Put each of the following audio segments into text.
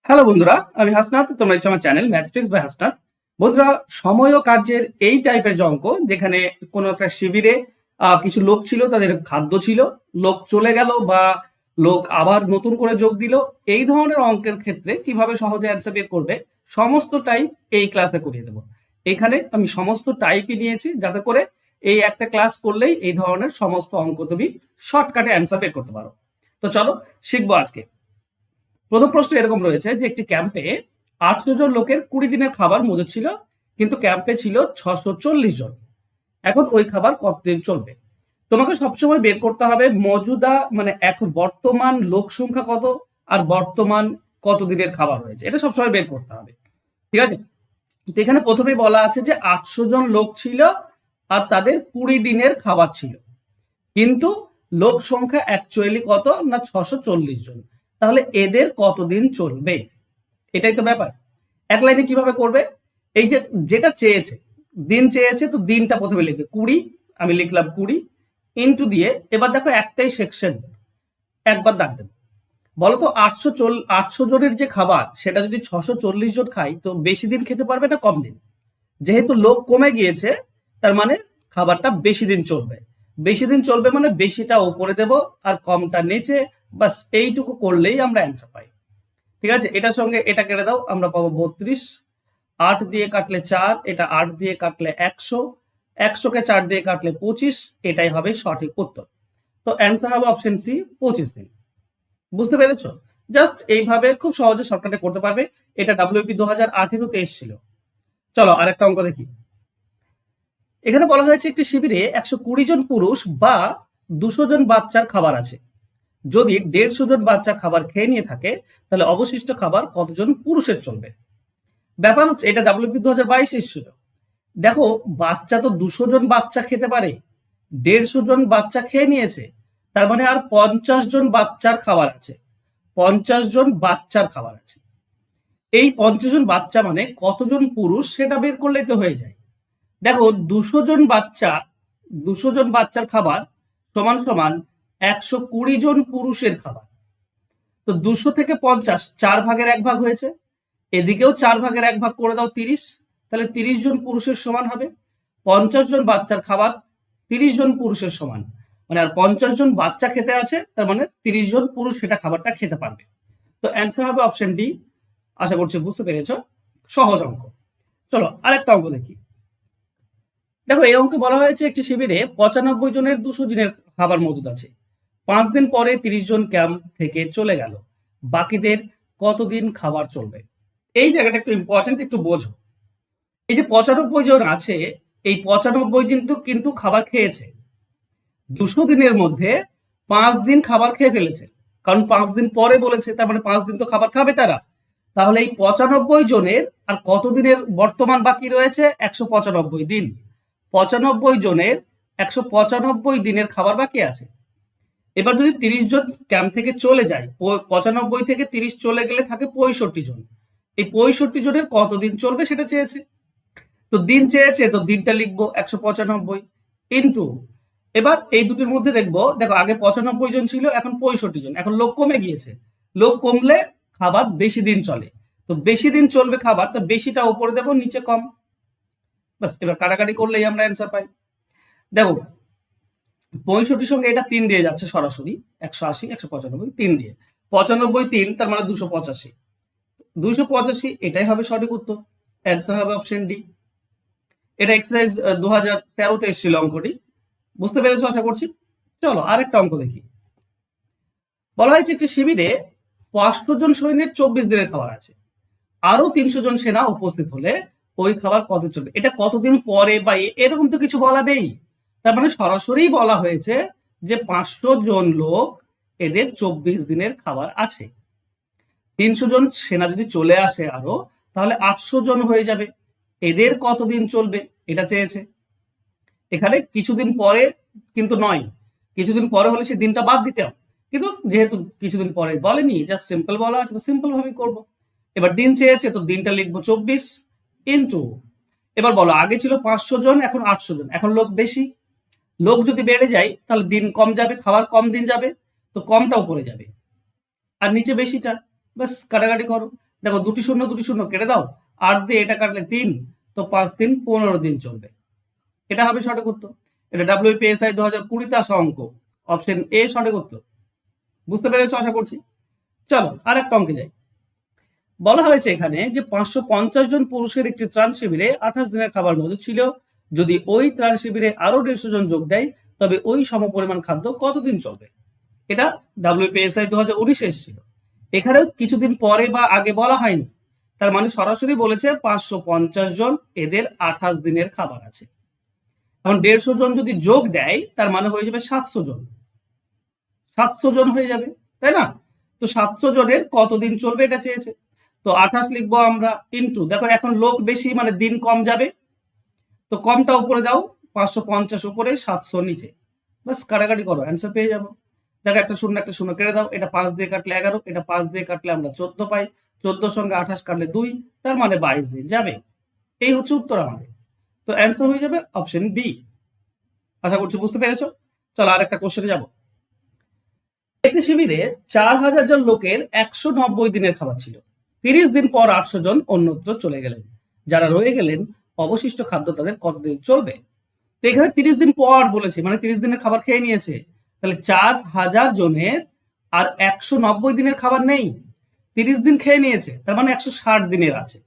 Hello বন্ধুরা, আমি হাসনাত। তোমরা হচ্ছে আমার চ্যানেল ম্যাথমেটিক্স বাই হাসনাত। বন্ধুরা, সময় ও কার্যের এই টাইপের যে অঙ্ক, যেখানে কোনো একটা শিবিরে কিছু লোক ছিল, তাদের খাদ্য ছিল, লোক চলে গেল বা লোক আবার নতুন করে যোগ দিল, এই ধরনের অঙ্কের ক্ষেত্রে কিভাবে সহজে অ্যান্সার বের করবে, সমস্ত টাইপ এই ক্লাসে করিয়ে দেবো। এখানে আমি সমস্ত টাইপই নিয়েছি, যাতে করে এই একটা ক্লাস করলেই এই ধরনের সমস্ত অঙ্ক তুমি শর্টকাটে অ্যান্সার বের করতে পারো। তো চলো শিখবো আজকে। প্রথম প্রশ্ন এরকম রয়েছে যে একটি ক্যাম্পে 800 জন লোকের 20 দিনের খাবার মজুদ ছিল, কিন্তু ক্যাম্পে ছিল 640 জন। এখন ওই খাবার কতদিন চলবে? তোমাকে সবসময় বের করতে হবে মজুদা, মানে এখন বর্তমান লোক সংখ্যা কত আর বর্তমান কত দিনের খাবার হয়েছে, এটা সবসময় বের করতে হবে। ঠিক আছে? তো এখানে প্রথমেই বলা আছে যে 800 জন লোক ছিল আর তাদের 20 দিনের খাবার ছিল, কিন্তু লোক সংখ্যা অ্যাকচুয়ালি কত না 640 জন। তাহলে এদের কতদিন চলবে, এটাই তো ব্যাপার। এক লাইনে কিভাবে করবে? এই যে যেটা চেয়েছে, দিন চেয়েছে, তো দিনটা প্রথমে লিখবে 20, আমি লিখলাম 20 ইন্টু দিয়ে, এবার দেখো একটাই সেকশন, একবার দাগ দেবে। বলতো 800 জনের যে খাবার, সেটা যদি 640 জন খাই, তো বেশি দিন খেতে পারবে না কম দিন? যেহেতু লোক কমে গিয়েছে, তার মানে খাবারটা বেশি দিন চলবে। বেশি দিন চলবে মানে বেশিটা উপরে দেব আর কমটা নিচে, বাস এইটুকু করলেই আমরা অ্যান্সার পাই। ঠিক আছে? এটার সঙ্গে এটা কেটে দাও, আমরা পাবো 32। 8 দিয়ে কাটলে 4, এটা 8 দিয়ে কাটলে 100, 100কে 4 দিয়ে কাটলে 25, এটাই হবে সঠিক উত্তর। তো অ্যান্সার হবে অপশন সি, 25 দিন। বুঝতে পেরেছো? জাস্ট এইভাবে খুব সহজে শর্টকাটে করতে পারবে। এটা ডাব্লিউপি 2018-তে এসেছিল। চলো আরেকটা অঙ্ক দেখি। এখানে বলা হয়েছে একটি শিবিরে 120 জন পুরুষ বা 200 জন বাচ্চার খাবার আছে। যদি 150 জন বাচ্চা খাবার খেয়ে নিয়ে থাকে, তাহলে অবশিষ্ট খাবার কতজন পুরুষের চলবে? ব্যাপার হচ্ছে এটা ডাব্লিউপি 2022 এসেছিল। দেখো, বাচ্চা তো 200 জন বাচ্চা খেতে পারে, 150 জন বাচ্চা খেয়ে নিয়েছে, তার মানে আর 50 জন বাচ্চার খাবার আছে। 50 জন বাচ্চার খাবার আছে। এই 50 জন বাচ্চা মানে কতজন পুরুষ, সেটা বের করলেই তো হয়ে যায়। দেখো, 200 জন বাচ্চা, 200 জন বাচ্চার খাবার সমান সমান 120 জন পুরুষের খাবার। তো 200 থেকে 50, 4 ভাগের 1 ভাগ হয়েছে, এদিকেও 4 ভাগের 1 ভাগ করে দাও 30, তাহলে 30 জন পুরুষের সমান হবে। 50 জন বাচ্চার খাবার 30 জন পুরুষের সমান, মানে আর 50 জন বাচ্চা খেতে আছে, তার মানে 30 জন পুরুষ সেটা খাবারটা খেতে পারবে। তো অ্যান্সার হবে অপশন ডি। আশা করছি বুঝতে পেরেছ, সহজ অঙ্ক। চলো আরেকটা অঙ্ক দেখি। দেখো, এই অঙ্কে বলা হয়েছে একটি শিবিরে 95 জনের 200 দিনের খাবার মজুদ আছে। 5 দিন পরে 30 জন ক্যাম্প থেকে চলে গেল, বাকিদের কতদিন খাবার চলবে? এই জায়গাটা একটু ইম্পর্টেন্ট, একটু বোঝো। এই যে 95 জন আছে, এই 95 কিন্তু কিন্তু খাবার খেয়েছে। 200 দিনের মধ্যে 5 দিন খাবার খেয়ে ফেলেছে, কারণ 5 দিন পরে বলেছে, তার মানে 5 দিন তো খাবার খাবে তারা। তাহলে এই 95 জনের আর কত দিনের বর্তমান বাকি রয়েছে? 195 দিন। 95 জনের 195 দিনের খাবার বাকি আছে। এবার যদি 30 জন ক্যাম্প থেকে চলে যায়, 95 থেকে 30 চলে গেলে থাকে 65 জন। এই 65 জনের কতদিন চলবে সেটা চেয়েছে। তো দিন চেয়েছে, তো দিনটা লিখবো 195 ইন্টু, এবার এই দুটির মধ্যে দেখবো, দেখো আগে 95 জন ছিল, এখন 65 জন, এখন লোক কমে গিয়েছে। লোক কমলে খাবার বেশি দিন চলে, তো বেশি দিন চলবে খাবার, তো বেশিটা উপরে দেবো, নিচে কম। বাস, এবার কাটাকাটি করলেই আমরা অ্যান্সার পাই। দেখো, 65 সঙ্গে এটা 3 দিয়ে যাচ্ছে সরাসরি, 180, 195, 3 দিয়ে 95, 3, তার মানে 285। 285 এটাই হবে সঠিক উত্তর। অ্যান্সার হবে অপশন ডি। এটা এক্সারসাইজ 2013-তে এসেছিল অঙ্কটি। বুঝতে পেরেছো আশা করছি। চলো আরেকটা অঙ্ক দেখি। বলা হয়েছে একটি শিবিরে 500 জন সৈন্যের 24 দিনের খাবার আছে। আরো 300 জন সেনা উপস্থিত হলে ওই খাবার কত চলবে? এটা কতদিন পরে বা এরকম তো কিছু বলা নেই। তার মানে সরাসরি বলা হয়েছে যে 500 জন লোক, এদের 24 দিনের খাবার আছে। 300 জন সেনা যদি চলে আসে আরো, তাহলে 800 জন হয়ে যাবে, এদের কতদিন চলবে এটা চেয়েছে। এখানে কিছুদিন পরে কিন্তু নয়, কিছুদিন পরে হলে সে দিনটা বাদ দিতে হবে, কিন্তু যেহেতু কিছুদিন পরে বলেনি, জাস্ট সিম্পল বলা আছে, তো সিম্পল ভাবে করবো। এবার দিন চেয়েছে, তো দিনটা লিখবো 24 ইন্টু, এবার বলো আগে ছিল 500 জন, এখন 800 জন, এখন লোক বেশি। লোক যদি বেড়ে যায়, তাহলে দিন কম যাবে, খাবার কম দিন যাবে, তো কমটা উপরে যাবে আর নিচে বেশিটা। বাস কাটাকাটি করো, দেখো দুটি শূন্য কেটে দাও, 8 দিয়ে এটা কাটলে 3, তো 5 দিন 15 দিন চলবে। এটা হবে সঠিক উত্তর। এটা WPSI 2020 আসা অঙ্ক, অপশন এ সঠিক উত্তর। বুঝতে পেরেছো আশা করছি। চলো আর একটা অঙ্কে যাই। বলা হয়েছে এখানে যে 550 জন পুরুষের একটি ত্রাণ শিবিরে 28 দিনের খাবার মজুদ ছিল। যদি ওই ত্রাণ শিবিরে আরো 150 জন যোগ দেয় তবে ওই সমপরিমাণ খাদ্য কতদিন চলবে? এটা WPSI 2019 এসেছিল। এখানেও কিছুদিন পরে বা আগে বলা হয়নি, তার মানে সরাসরি বলেছে 550 জন, এদের 28 দিনের খাবার আছে। এখন 150 জন যদি যোগ দেয় তার মানে হয়ে যাবে 700 জন। 700 জন হয়ে যাবে, তাই না? তো 700 জনের কতদিন চলবে এটা চেয়েছে। তো 28 লিখবো আমরা, ইন্টু, দেখো এখন লোক বেশি মানে দিন কম যাবে, তো কমটা উপরে দাও, 550 উপরে 700 নিচে, বাস কাটাকাটি করো, অ্যান্সার পেয়ে যাবো। দেখো একটা শূন্য কেটে দাও, এটা 5 দিয়ে কাটলে 11, এটা 5 দিয়ে কাটলে আমরা 14 পাই, 14 সঙ্গে 28 কাটলে 2, তার মানে 22 দিন যাবে। এই হচ্ছে উত্তর আমাদের। তো অ্যান্সার হয়ে যাবে অপশন বি। আশা করছি বুঝতে পেরেছো। চলো আর একটা কোশ্চেনে যাবো। একটি শিবিরে 4000 জন লোকের 190 দিনের খাবার ছিল। 30 দিন পর 800 জন অন্যত্র চলে গেলেন। যারা রয়ে গেলেন অবশিষ্ট খাদ্য তাদের কতদিন চলবে? তো এখানে 30 দিন পর বলেছে, মানে 30 দিনের খাবার খেয়ে নিয়েছে, তাহলে 4000 জনের আর 190 দিনের খাবার নেই, 30 দিন খেয়ে নিয়েছে, তার মানে 160 দিনের আছে।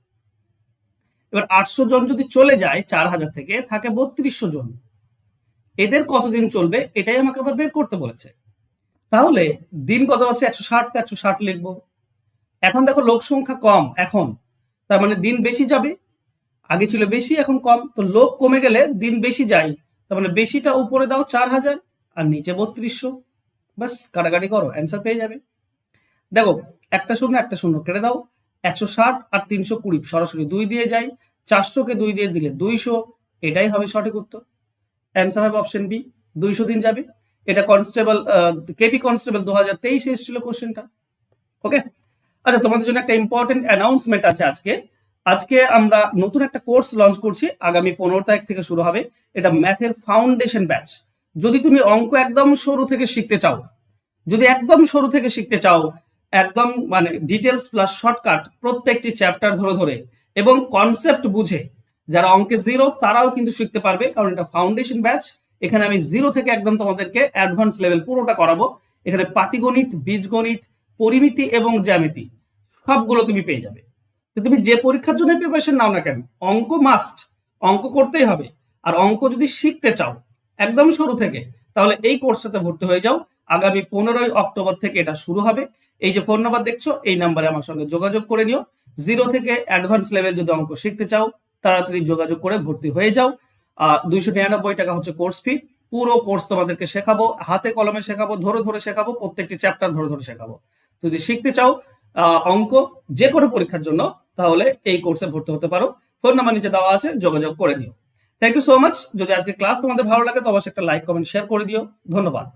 এবার 800 জন যদি চলে যায় 4000 থেকে, থাকে 3200 জন, এদের কতদিন চলবে এটাই আমাকে আবার বের করতে বলেছে। তাহলে দিন কত আছে, 160, তো 160 লিখবো। এখন দেখো লোক সংখ্যা কম এখন, তার মানে দিন বেশি যাবে, আগে ছিল বেশি এখন কম, তো লোক কমে গেলে দিন বেশি যায়, তার মানে বেশিটা উপরে দাও 4000 আর নিচে 3200, বাস কাটাকাটি করো, অ্যান্সার পেয়ে যাবে। দেখো একটা শূন্য কেটে দাও, 160 আর 320 সরাসরি 2 দিয়ে যায়, 400 কে 2 দিয়ে দিলে 200, এটাই হবে সঠিক উত্তর। অ্যান্সার হবে অপশন বি, 200 দিন যাবে। এটা কনস্টেবল কেপি কনস্টেবল 2023 এসেছিল কোশ্চেনটা। ওকে, আচ্ছা তোমাদের জন্য একটা ইম্পর্টেন্ট অ্যানাউন্সমেন্ট আছে আজকে। আজকে আমরা নতুন একটা কোর্স লঞ্চ করছি, আগামী 15 তারিখ থেকে শুরু হবে। এটা ম্যাথের ফাউন্ডেশন ব্যাচ। যদি তুমি অঙ্ক একদম শুরু থেকে শিখতে চাও, একদম মানে ডিটেলস প্লাস শর্টকাট প্রত্যেকটি চ্যাপ্টার ধরে ধরে এবং কনসেপ্ট বুঝে, যারা অঙ্কে জিরো তারাও কিন্তু শিখতে পারবে, কারণ এটা ফাউন্ডেশন ব্যাচ। এখানে আমি জিরো থেকে একদম তোমাদেরকে অ্যাডভান্স লেভেল পুরোটা করাবো। এখানে পাটিগণিত, বীজগণিত, পরিমিতি এবং জ্যামিতি সবগুলো তুমি পেয়ে যাবে। তো তুমি যে পরীক্ষার জন্য প্রিপারেশন নাও না কেন, অঙ্ক মাস্ট, অঙ্ক করতেই হবে। আর অঙ্ক যদি শিখতে চাও একদম শুরু থেকে, তাহলে এই কোর্সটাতে ভর্তি হয়ে যাও। আগামী 15 অক্টোবর থেকে এটা শুরু হবে। এই যে ফোন নাম্বার দেখছো, এই নাম্বারে আমার সঙ্গে যোগাযোগ করে নিও। জিরো থেকে অ্যাডভান্স লেভেল যদি অঙ্ক শিখতে চাও, তাড়াতাড়ি যোগাযোগ করে ভর্তি হয়ে যাও। 299 টাকা হচ্ছে কোর্স ফি। পুরো কোর্স তোমাদেরকে শেখাবো, হাতে কলমে শেখাবো, ধরে ধরে শেখাবো, প্রত্যেকটি চ্যাপ্টার ধরে ধরে শেখাবো। যদি শিখতে চাও অঙ্ক যে কোনো পরীক্ষার জন্য, তাহলে এই কোর্সে ভর্তি হতে পারো। ফোন নাম্বার নিচে দেওয়া আছে, যোগাযোগ করে নিও। Thank you so much. যদি আজকে ক্লাস তোমাদের ভালো লাগে তো অবশ্যই একটা লাইক, কমেন্ট, শেয়ার করে দিও। ধন্যবাদ।